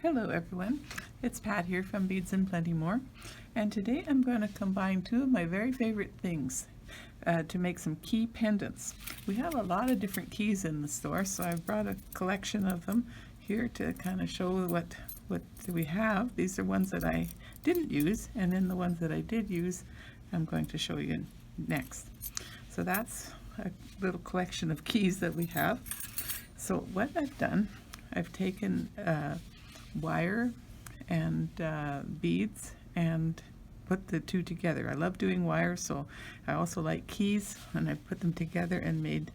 Hello everyone, it's Pat here from Beads and Plenty More, and today I'm going to combine two of my very favorite things to make some key pendants. We have a lot of different keys in the store, so I've brought a collection of them here to kind of show what we have. These are ones that I didn't use, and then the ones that I did use I'm going to show you next. So that's a little collection of keys that we have. So what I've done, I've taken wire and beads and put the two together. I love doing wire, so I also like keys, and I put them together and made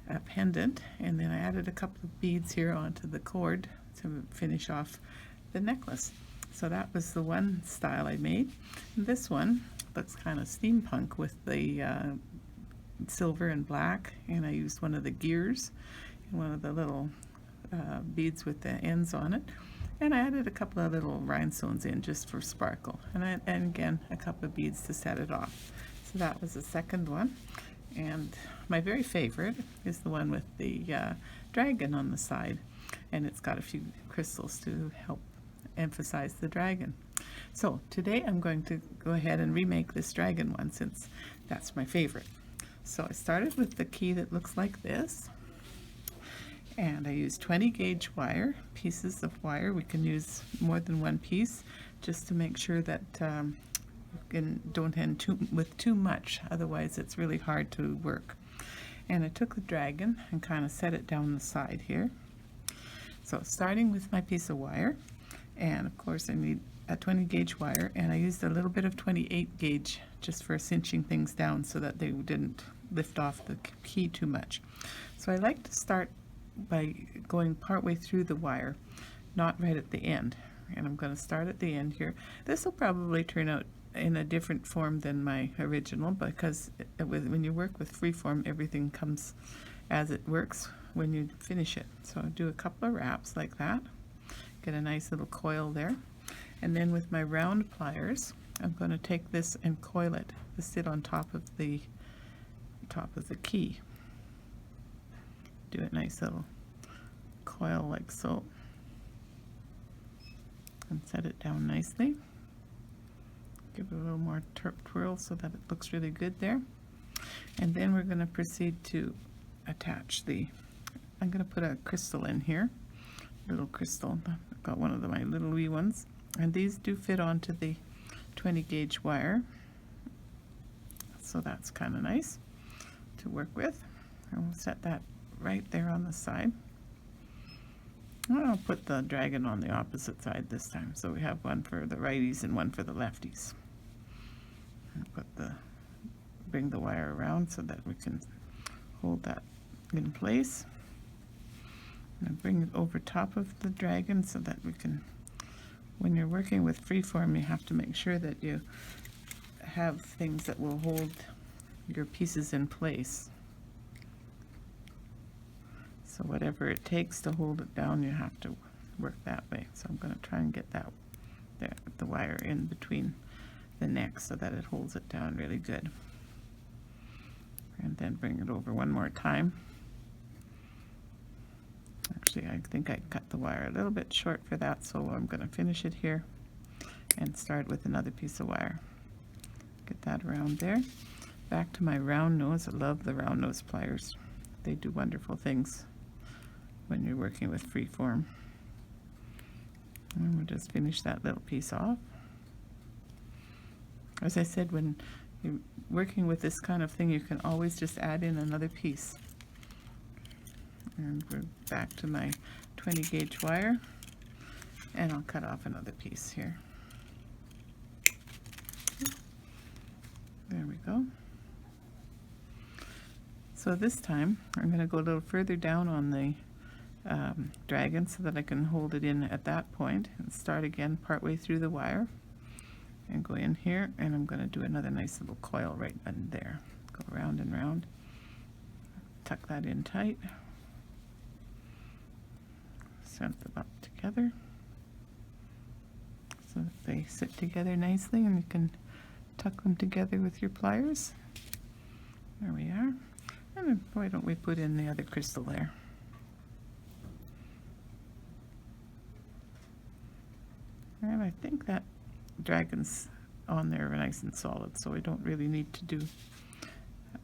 a pendant, and then I added a couple of beads here onto the cord to finish off the necklace. So that was the one style I made. And this one looks kind of steampunk with the silver and black, and I used one of the gears and one of the little beads with the ends on it, and I added a couple of little rhinestones in just for sparkle, and again a couple of beads to set it off. So that was the second one, and my very favorite is the one with the dragon on the side, and it's got a few crystals to help emphasize the dragon. So today I'm going to go ahead and remake this dragon one, since that's my favorite. So I started with the key that looks like this, and I used 20 gauge wire, pieces of wire. We can use more than one piece just to make sure that you don't end with too much, otherwise it's really hard to work. And I took the dragon and kind of set it down the side here. So starting with my piece of wire, and of course I need a 20 gauge wire, and I used a little bit of 28 gauge just for cinching things down so that they didn't lift off the key too much. So I like to start by going partway through the wire, not right at the end, and I'm going to start at the end here. This will probably turn out in a different form than my original, because when you work with Freeform, everything comes as it works when you finish it. So I'll do a couple of wraps like that, get a nice little coil there, and then with my round pliers I'm going to take this and coil it to sit on top of the key. Do a nice little coil like so, and set it down nicely. Give it a little more twirl so that it looks really good there. And then we're going to proceed to attach I'm going to put a crystal in here, little crystal. I've got one of my little wee ones, and these do fit onto the 20 gauge wire, so that's kind of nice to work with. And we'll set that right there on the side. I'll put the dragon on the opposite side this time, so we have one for the righties and one for the lefties. And bring the wire around so that we can hold that in place. And bring it over top of the dragon so that we can, when you're working with Freeform, you have to make sure that you have things that will hold your pieces in place. So whatever it takes to hold it down, you have to work that way. So I'm going to try and get the wire in between the neck so that it holds it down really good. And then bring it over one more time. Actually, I think I cut the wire a little bit short for that, so I'm going to finish it here and start with another piece of wire. Get that around there. Back to my round nose. I love the round nose pliers. They do wonderful things when you're working with Freeform. And we'll just finish that little piece off. As I said, when you're working with this kind of thing, you can always just add in another piece. And we're back to my 20 gauge wire, and I'll cut off another piece here. There we go. So this time I'm going to go a little further down on the dragon so that I can hold it in at that point, and start again partway through the wire and go in here, and I'm going to do another nice little coil right in there. Go round and round, tuck that in tight, set them up together so that they sit together nicely, and you can tuck them together with your pliers. There we are. And then why don't we put in the other crystal there? And I think that dragon's on there nice and solid, so I don't really need to do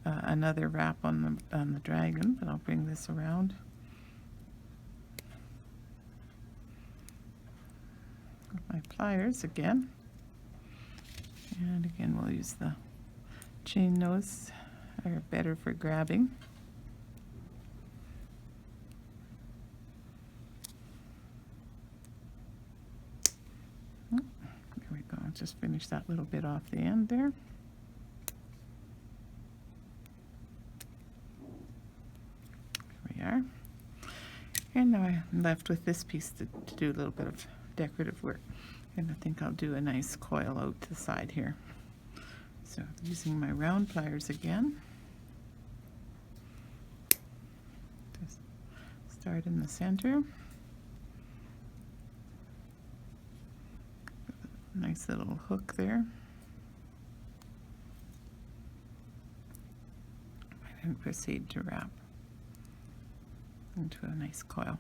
another wrap on the dragon, but I'll bring this around. With my pliers again. And again, we'll use the chain nose, are better for grabbing. Oh, there we go. I'll just finish that little bit off the end there. There we are. And now I'm left with this piece to do a little bit of decorative work. And I think I'll do a nice coil out to the side here. So using my round pliers again. Just start in the center. Nice little hook there. And then proceed to wrap into a nice coil.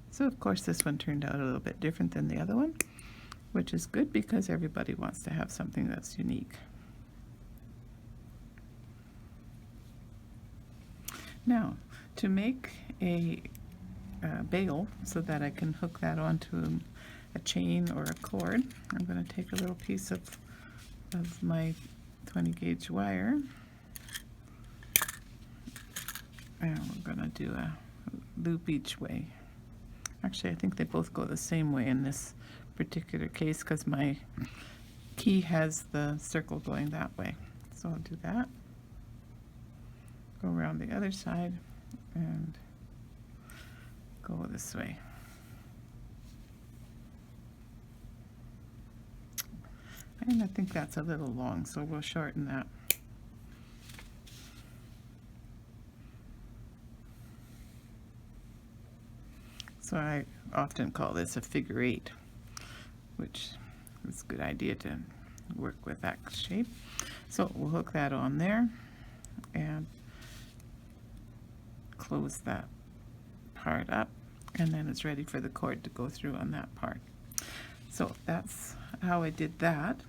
So of course this one turned out a little bit different than the other one, which is good because everybody wants to have something that's unique. Now, to make a bail so that I can hook that onto a chain or a cord, I'm going to take a little piece of my 20 gauge wire, and we're going to do a loop each way. Actually, I think they both go the same way in this particular case because my key has the circle going that way. So I'll do that. Go around the other side and go this way. And I think that's a little long, so we'll shorten that. So I often call this a figure 8, which is a good idea to work with that shape. So we'll hook that on there and close that part up, and then it's ready for the cord to go through on that part. So that's how I did that,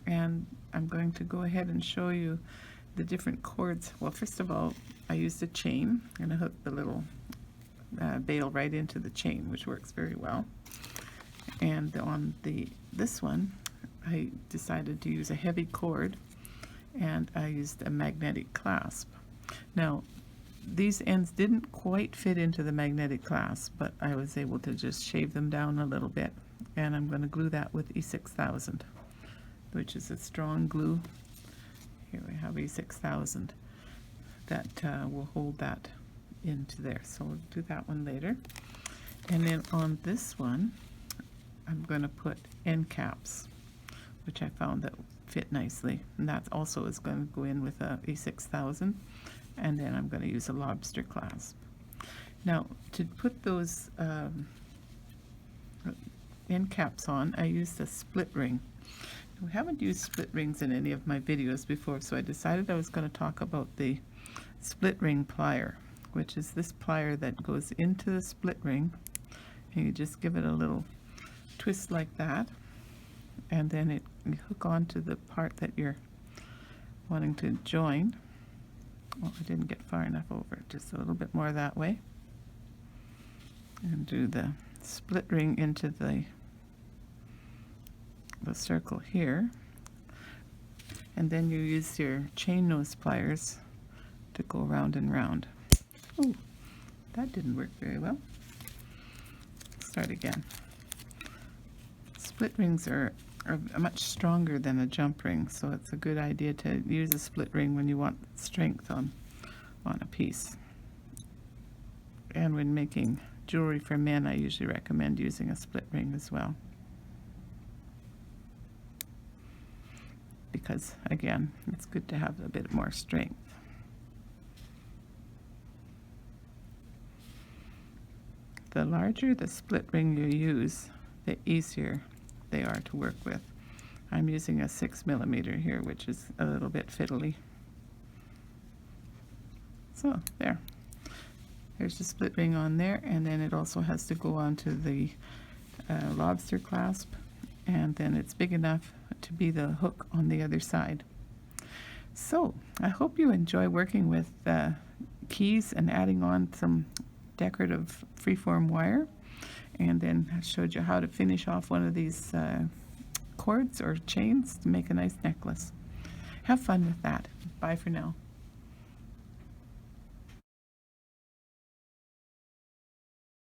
and I'm going to go ahead and show you the different cords. Well, first of all, I used a chain and I hooked the little bail right into the chain, which works very well. And on this one, I decided to use a heavy cord, and I used a magnetic clasp. Now, these ends didn't quite fit into the magnetic clasp, but I was able to just shave them down a little bit, and I'm going to glue that with E6000, which is a strong glue. Here we have E6000 that will hold that into there, so we'll do that one later. And then on this one, I'm going to put end caps, which I found that fit nicely, and that also is going to go in with a E6000, and then I'm going to use a lobster clasp. Now, to put those end caps on, I used a split ring. We haven't used split rings in any of my videos before, so I decided I was going to talk about the split ring plier, which is this plier that goes into the split ring, and you just give it a little twist like that, and then you hook onto the part that you're wanting to join. Well, I didn't get far enough over, just a little bit more that way, and do the split ring into the circle here, and then you use your chain nose pliers to go round and round. Oh, that didn't work very well. Start again. Split rings are much stronger than a jump ring, so it's a good idea to use a split ring when you want strength on a piece. And when making jewelry for men, I usually recommend using a split ring as well, because again, it's good to have a bit more strength. The larger the split ring you use, the easier they are to work with. I'm using a 6mm here, which is a little bit fiddly. So there. There's the split ring on there, and then it also has to go onto the lobster clasp, and then it's big enough to be the hook on the other side. So I hope you enjoy working with keys and adding on some decorative freeform wire, and then I showed you how to finish off one of these cords or chains to make a nice necklace. Have fun with that. Bye for now.